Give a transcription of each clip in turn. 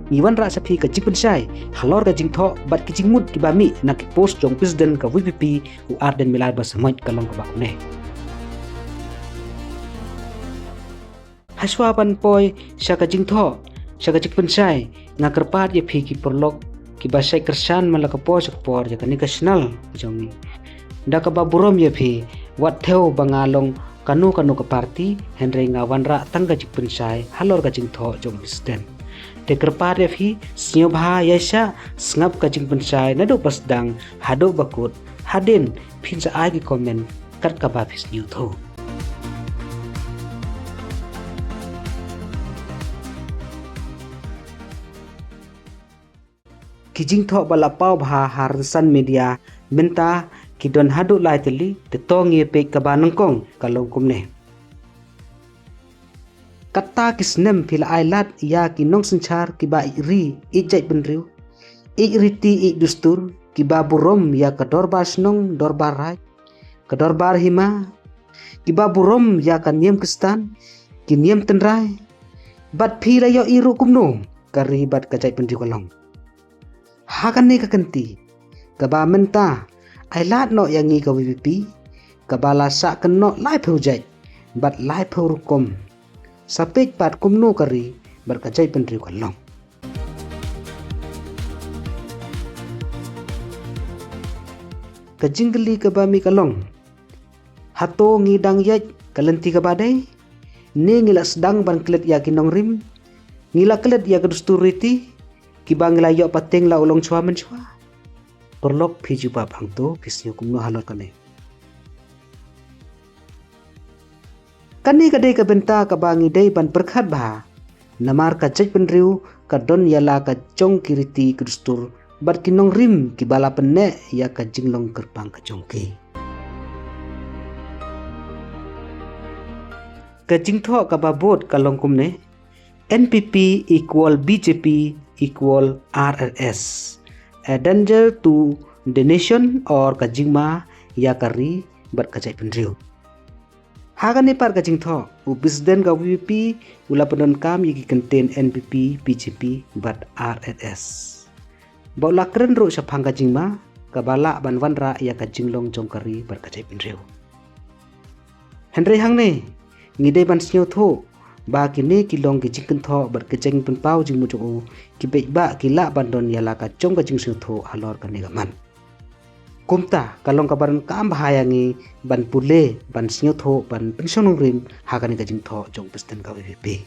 ngiwan ra sapi ka jing pensai halor ka jing tho bat ki jing mut ki bami na ki post jong presiden ka VPP u arden milai ba samaj kalong ka ba ne haswa pan poi sya ka jing tho sya ka jing pensai nga kerpat ye phi ki perlok ki basai kersan malaka pos por ya ka national jong ni da ka ba burom ye phi wat theo bangalong kanu ka parti henry ngawan ra tangga jing pensai halor ka jing tho jong presiden te kerpat ye phi snyo bha yasha snap ka jing pensai na do pasdang hado bakut hadin phin sa ai ki comment kat ka ba phis new tho kijing tho bala pau bha harsan media menta kidon hadu lai teli te tong ye pe ka banangkong kalong kumne kata kisnem phil ailat ya kinong senchar ki ba iri ijai benriu iriti I dustur ki ba burom ya ka dorbar snong dorbar rai ka dorbar hima ki ba burom ya ka niem kistan ki niem tenrai bat phila yo iru kumno kari bat ka jai benriu kalong hakan ni kakenti kaba menta ailat no yang ngi ka VPP kabala sa kenno lai project bat lai rukom sapek pat kumno kari berkajai pendri kalong kajinggeli kabami kalong hato ngidang yaj kalenti kabadai ni ngila sedang ban klet ya kinong rim ngila klet ya kedusturiti kibang la yo pateng la ulong chua menchua perlok phiju ba bangto kisnyo kumno halor kane kani kadai ka benta ka bangi dei ban berkhat ba namar ka jaj penriu ka don yala ka jong kiriti kedustur bar kinong rim ki bala penne ya ka jinglong kerpang ka jongke ka jingtho ka babot ka longkumne NPP equal BJP equal RRS a danger to the nation or kajingma ya kari berkajai penriu hagan ni par kajing tho u presiden ka VPP ula penon kam yiki contain NPP BJP but RRS baula keren ro sa phang kajingma kabala banwan ra ya kajinglong jongkari berkajai penriu henry hangne ngidei ban snyo tho ba kini kilong ki jingken tho berkejeng penpau jing mujo ki be ba kila bandon yala ka jong ka jing tho halor ka negaman kumta kalong kabaran kam bahayangi ban pule ban snyo tho ban pensionong rim hakani ka jing tho jong presiden ka VPP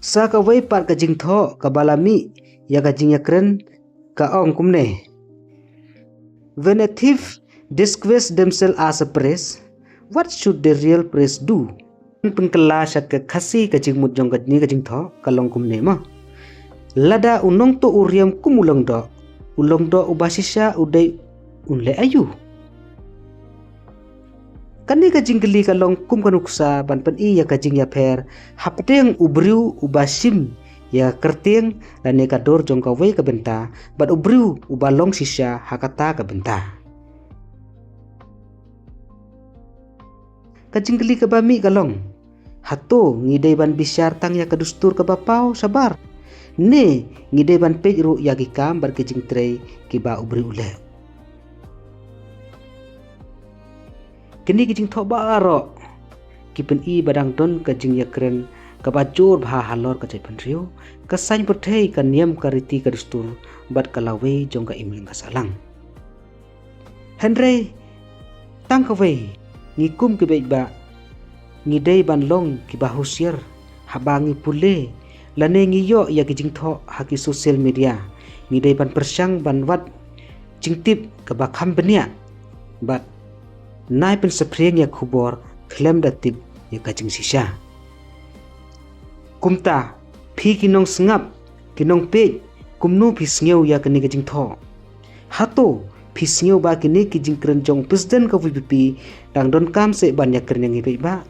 sa ka wei par ka jing tho ka balami ya ka jing yakren ka ong kumne when a thief disguise themselves as a press what should the real press do penkela syak khasi ka jing mut jong ka ni ka jing tho kalong kumne ma lada unong to uriam kumulong do ulong do ubasisya udai unle ayu kani ka jinggeli kalong kum kanuksa ban pen I ya ka jing ya pher hapdeng ubriu ubasim ya kertieng lane ka dor jong ka wei ka benta bat ubriu ubalong sisya hakata ka benta ka jinggeli ka bami kalong hato ngidei ban bisyar tang ya kedustur ke bapau sabar ne ngidei ban pej ru ya gikam bar ke jing trei ki ba ubri ule kini ki jing tho ba ro ki pen I badang don ka jing ya kren ka ba jor bha halor ka jai penriu ka sain perthei ka niam ka riti ka dustur bat kalawe jong ka imling ka salang henry tang ka wei ngikum ki ba ngidei ban long ki bahusier habangi pule lane ngiyo ya ki jingtho haki social media ngidei ban persyang ban wat jingtip ke bakham benia bat nai pen sepreng ya khubor klem datip ya kajing sisa kumta phi kinong sngap kinong pe kumnu phi sngew ya kani ka jingtho hato phi sngew ba kini ki jingkren jong presiden ka VPP dang don kam se ban ya kren ngi ba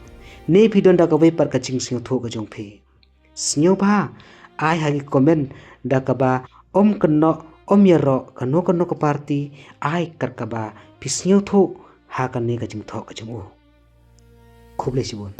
ne pidon da ka wei par ka jing sngew tho ka jong phe sngew ba ai hagi comment da ka ba om kenno om yaro kano ka party ai kar ka ba phi sngew tho ha ka ne ka jing tho ka jong o khub le sibon